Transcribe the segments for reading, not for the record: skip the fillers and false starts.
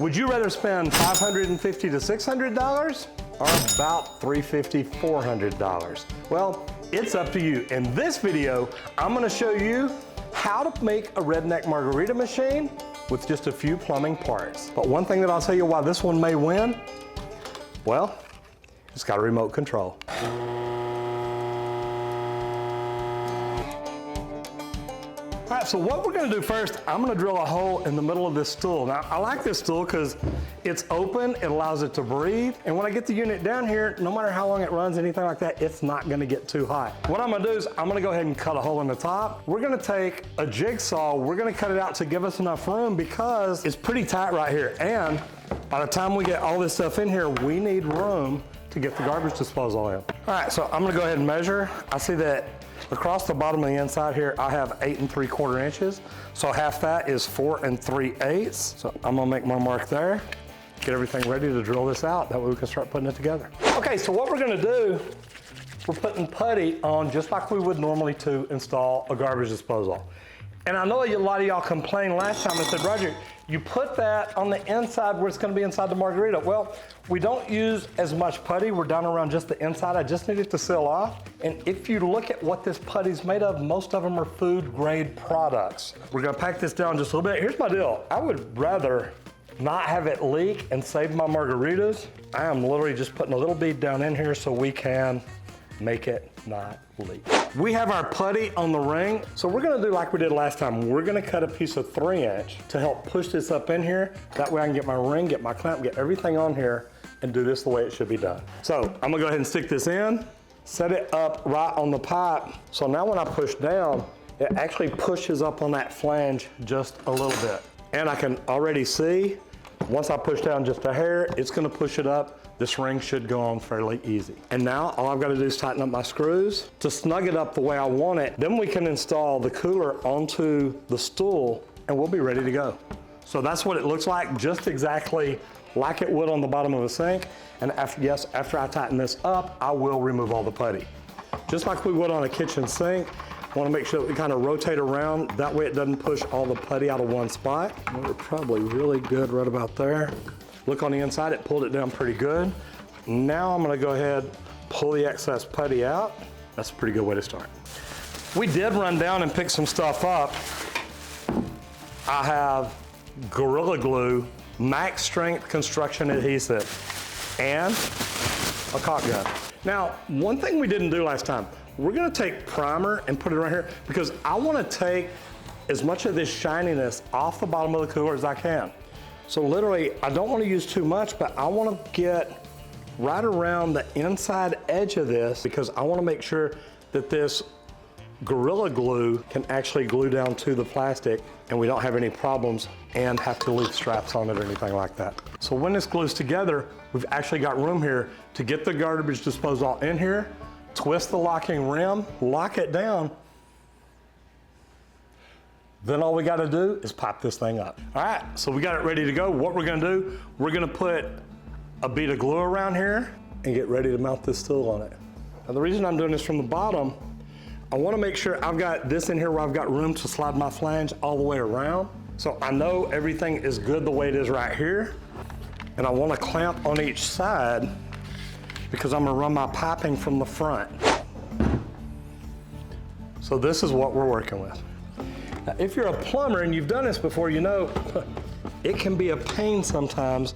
Would you rather spend $550 to $600 or about $350, $400? Well, it's up to you. In this video, I'm gonna show you how to make a redneck margarita machine with just a few plumbing parts. But one thing that I'll tell you why this one may win, well, it's got a remote control. All right, so what we're gonna do first, I'm gonna drill a hole in the middle of this stool. Now, I like this stool because it's open, it allows it to breathe, and when I get the unit down here, no matter how long it runs, anything like that, it's not gonna get too hot. What I'm gonna do is I'm gonna go ahead and cut a hole in the top. We're gonna take a jigsaw, we're gonna cut it out to give us enough room because it's pretty tight right here. And by the time we get all this stuff in here, we need room to get the garbage disposal in. All right, so I'm gonna go ahead and measure. I see that across the bottom of the inside here, I have 8 3/4 inches. So half that is 4 3/8. So I'm gonna make my mark there. Get everything ready to drill this out. That way we can start putting it together. Okay, so what we're gonna do, we're putting putty on just like we would normally to install a garbage disposal. And I know a lot of y'all complained last time and said, Roger, you put that on the inside where it's gonna be inside the margarita. Well, we don't use as much putty. We're down around just the inside. I just need it to seal off. And if you look at what this putty's made of, most of them are food grade products. We're gonna pack this down just a little bit. Here's my deal. I would rather not have it leak and save my margaritas. I am literally just putting a little bead down in here so we can make it not leak. We have our putty on the ring, so we're gonna do like we did last time. We're gonna cut a piece of 3-inch to help push this up in here. That way I can get my ring, get my clamp, get everything on here, and do this the way it should be done. So I'm gonna go ahead and stick this in, set it up right on the pipe. So now when I push down, it actually pushes up on that flange just a little bit. And I can already see, once I push down just a hair, it's gonna push it up. This ring should go on fairly easy. And now all I've got to do is tighten up my screws to snug it up the way I want it. Then we can install the cooler onto the stool and we'll be ready to go. So that's what it looks like, just exactly like it would on the bottom of a sink. And after I tighten this up, I will remove all the putty. Just like we would on a kitchen sink. I want to make sure that we kind of rotate around. That way it doesn't push all the putty out of one spot. We're probably really good right about there. Look on the inside, it pulled it down pretty good. Now I'm gonna go ahead, pull the excess putty out. That's a pretty good way to start. We did run down and pick some stuff up. I have Gorilla Glue, max strength construction adhesive, and a caulk gun. Now, one thing we didn't do last time, we're gonna take primer and put it right here because I wanna take as much of this shininess off the bottom of the cooler as I can. So literally, I don't want to use too much, but I want to get right around the inside edge of this because I want to make sure that this Gorilla Glue can actually glue down to the plastic and we don't have any problems and have to leave straps on it or anything like that. So when this glues together, we've actually got room here to get the garbage disposal in here, twist the locking rim, lock it down. Then all we gotta do is pop this thing up. All right, so we got it ready to go. What we're gonna do, we're gonna put a bead of glue around here and get ready to mount this stool on it. Now the reason I'm doing this from the bottom, I wanna make sure I've got this in here where I've got room to slide my flange all the way around. So I know everything is good the way it is right here. And I wanna clamp on each side because I'm gonna run my piping from the front. So this is what we're working with. Now, if you're a plumber and you've done this before, you know it can be a pain sometimes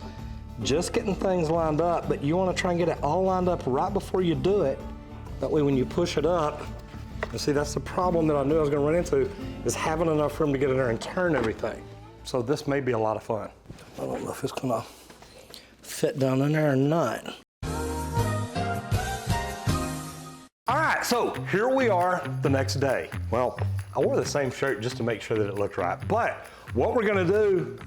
just getting things lined up, but you want to try and get it all lined up right before you do it. That way when you push it up, and see that's the problem that I knew I was going to run into, is having enough room to get in there and turn everything. So this may be a lot of fun. I don't know if it's going to fit down in there or not. All right, so here we are the next day. Well, I wore the same shirt just to make sure that it looked right. But what we're gonna do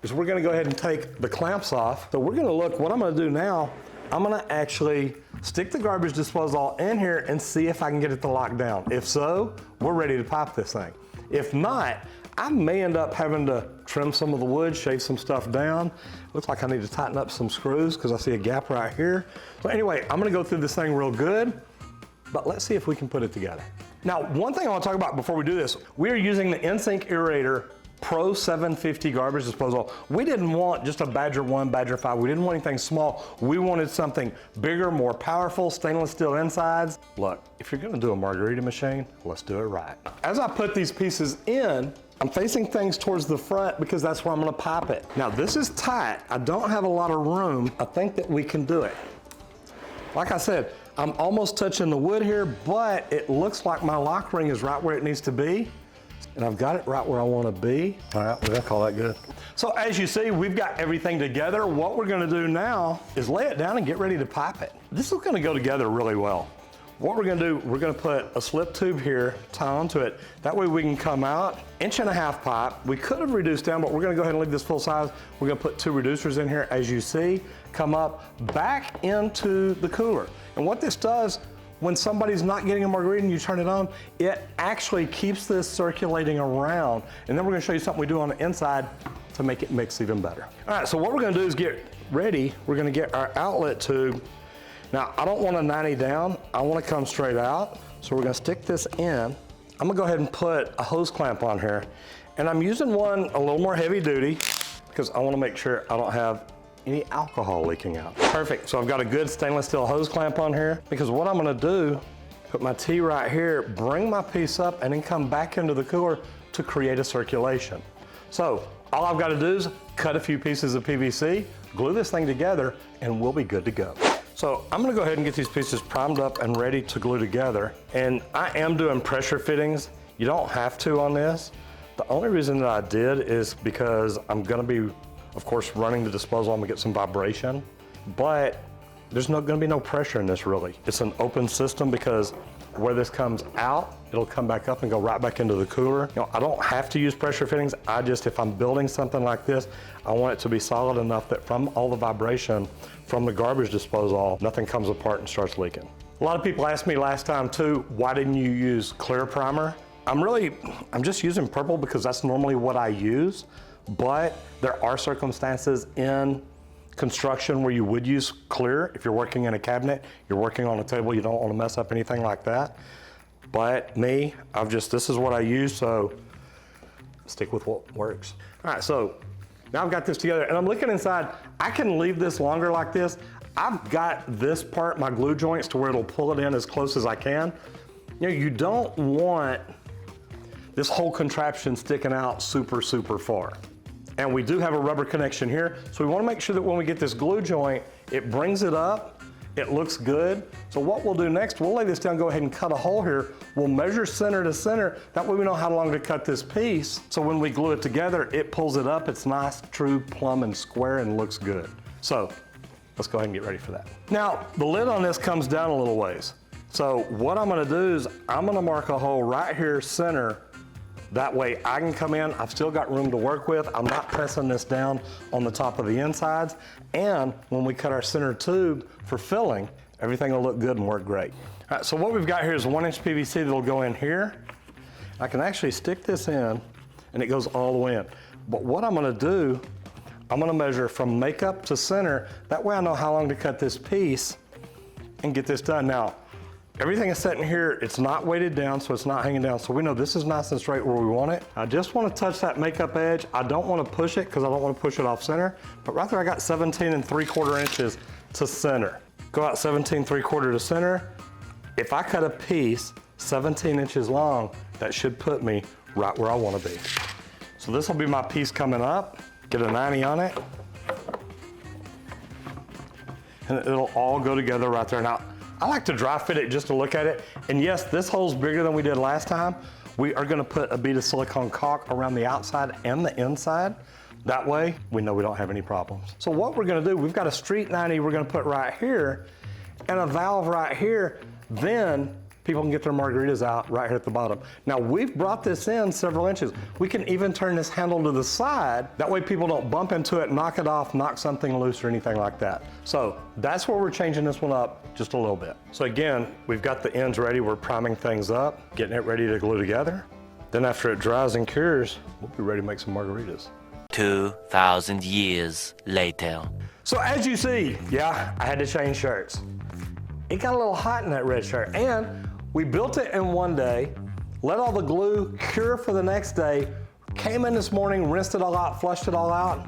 is we're gonna go ahead and take the clamps off. So we're gonna look, what I'm gonna do now, I'm gonna actually stick the garbage disposal in here and see if I can get it to lock down. If so, we're ready to pop this thing. If not, I may end up having to trim some of the wood, shave some stuff down. Looks like I need to tighten up some screws because I see a gap right here. So anyway, I'm gonna go through this thing real good, but let's see if we can put it together. Now, one thing I want to talk about before we do this, we are using the in-sink aerator Pro 750 garbage disposal. We didn't want just a Badger 1, Badger 5. We didn't want anything small. We wanted something bigger, more powerful, stainless steel insides. Look, if you're gonna do a margarita machine, let's do it right. As I put these pieces in, I'm facing things towards the front because that's where I'm gonna pop it. Now this is tight. I don't have a lot of room. I think that we can do it. Like I said, I'm almost touching the wood here, but it looks like my lock ring is right where it needs to be. And I've got it right where I want to be. All right, we're gonna call that good. So as you see, we've got everything together. What we're gonna do now is lay it down and get ready to pipe it. This is gonna go together really well. What we're gonna do, we're gonna put a slip tube here, tie onto it. That way we can come out, 1.5 inch pipe. We could have reduced down, but we're gonna go ahead and leave this full size. We're gonna put 2 reducers in here, as you see, come up back into the cooler. And what this does, when somebody's not getting a margarita and you turn it on, it actually keeps this circulating around. And then we're gonna show you something we do on the inside to make it mix even better. All right, so what we're gonna do is get ready. We're gonna get our outlet tube. Now, I don't want a 90 down. I wanna come straight out. So we're gonna stick this in. I'm gonna go ahead and put a hose clamp on here. And I'm using one a little more heavy duty because I wanna make sure I don't have any alcohol leaking out. Perfect, so I've got a good stainless steel hose clamp on here because what I'm gonna do, put my T right here, bring my piece up and then come back into the cooler to create a circulation. So all I've gotta do is cut a few pieces of PVC, glue this thing together, and we'll be good to go. So I'm gonna go ahead and get these pieces primed up and ready to glue together. And I am doing pressure fittings. You don't have to on this. The only reason that I did is because I'm gonna be, of course, running the disposal, I'm gonna get some vibration, but there's gonna be no pressure in this really. It's an open system because where this comes out, it'll come back up and go right back into the cooler. You know, I don't have to use pressure fittings. If I'm building something like this, I want it to be solid enough that from all the vibration from the garbage disposal, nothing comes apart and starts leaking. A lot of people asked me last time too, why didn't you use clear primer? I'm just using purple because that's normally what I use. But there are circumstances in construction where you would use clear. If you're working in a cabinet, you're working on a table, you don't want to mess up anything like that. But me, this is what I use, so stick with what works. All right, so now I've got this together and I'm looking inside. I can leave this longer like this. I've got this part, my glue joints, to where it'll pull it in as close as I can. You know, you don't want this whole contraption sticking out super, super far. And we do have a rubber connection here. So we wanna make sure that when we get this glue joint, it brings it up, it looks good. So what we'll do next, we'll lay this down, go ahead and cut a hole here. We'll measure center to center. That way we know how long to cut this piece. So when we glue it together, it pulls it up. It's nice, true, plumb, and square, and looks good. So let's go ahead and get ready for that. Now, the lid on this comes down a little ways. So what I'm gonna do is I'm gonna mark a hole right here, center. That way I can come in, I've still got room to work with. I'm not pressing this down on the top of the insides. And when we cut our center tube for filling, everything will look good and work great. All right, so what we've got here is 1 inch PVC that'll go in here. I can actually stick this in and it goes all the way in. But what I'm gonna do, I'm gonna measure from makeup to center. That way I know how long to cut this piece and get this done. Now, everything is set in here. It's not weighted down, so it's not hanging down. So we know this is nice and straight where we want it. I just want to touch that makeup edge. I don't want to push it because I don't want to push it off center. But right there, I got 17 3/4 inches to center. Go out 17 3/4 to center. If I cut a piece 17 inches long, that should put me right where I want to be. So this will be my piece coming up. Get a 90 on it. And it'll all go together right there. Now, I like to dry fit it just to look at it. And yes, this hole's bigger than we did last time. We are gonna put a bead of silicone caulk around the outside and the inside. That way, we know we don't have any problems. So what we're gonna do, we've got a street 90 we're gonna put right here and a valve right here. Then people can get their margaritas out right here at the bottom. Now we've brought this in several inches. We can even turn this handle to the side. That way people don't bump into it, knock it off, knock something loose or anything like that. So that's where we're changing this one up just a little bit. So again, we've got the ends ready. We're priming things up, getting it ready to glue together. Then after it dries and cures, we'll be ready to make some margaritas. 2,000 years later. So as you see, yeah, I had to change shirts. It got a little hot in that red shirt, and we built it in one day, let all the glue cure for the next day, Came in this morning, rinsed it all out, flushed it all out.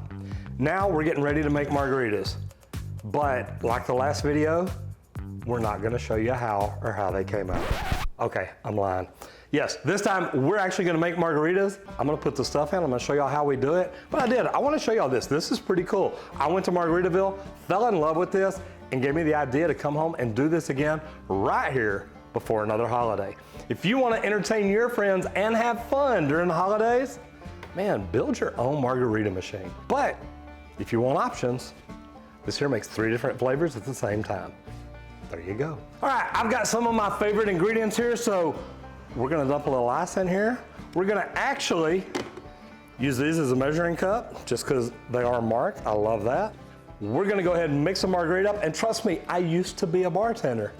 Now we're getting ready to make margaritas. But like the last video, we're not gonna show you how they came out. Okay, I'm lying. Yes, this time we're actually gonna make margaritas. I'm gonna put the stuff in, I'm gonna show y'all how we do it. But I wanna show y'all this. This is pretty cool. I went to Margaritaville, fell in love with this, and gave me the idea to come home and do this again right here before another holiday. If you wanna entertain your friends and have fun during the holidays, man, build your own margarita machine. But if you want options, this here makes 3 different flavors at the same time. There you go. All right, I've got some of my favorite ingredients here, so we're gonna dump a little ice in here. We're gonna actually use these as a measuring cup, just because they are marked. I love that. We're gonna go ahead and mix the margarita up, and trust me, I used to be a bartender.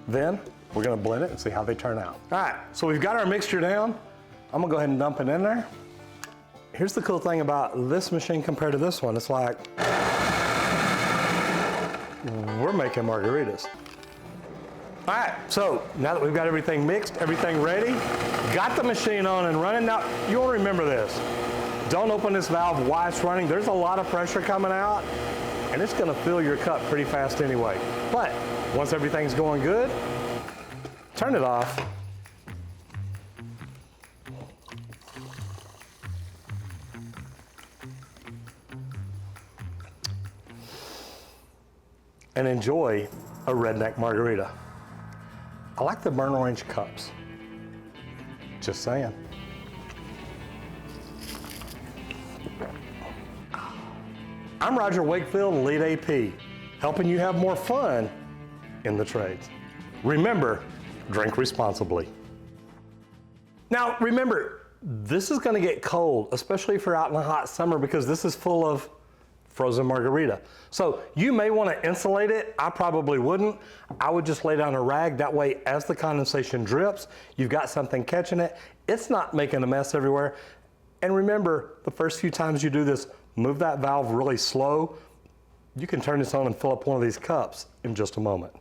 Then we're gonna blend it and see how they turn out. All right, so we've got our mixture down. I'm gonna go ahead and dump it in there. Here's the cool thing about this machine compared to this one. It's like, we're making margaritas. All right, so now that we've got everything mixed, everything ready, got the machine on and running. Now, you want to remember this. Don't open this valve while it's running. There's a lot of pressure coming out, and it's gonna fill your cup pretty fast anyway. But once everything's going good, turn it off. And enjoy a redneck margarita. I like the burnt orange cups. Just saying. I'm Roger Wakefield, Lead AP, helping you have more fun in the trades. Remember, drink responsibly. Now remember, this is gonna get cold, especially if you're out in the hot summer, because this is full of frozen margarita. So you may want to insulate it. I probably wouldn't. I would just lay down a rag. That way, as the condensation drips, you've got something catching it. It's not making a mess everywhere. And remember, the first few times you do this, move that valve really slow. You can turn this on and fill up one of these cups in just a moment.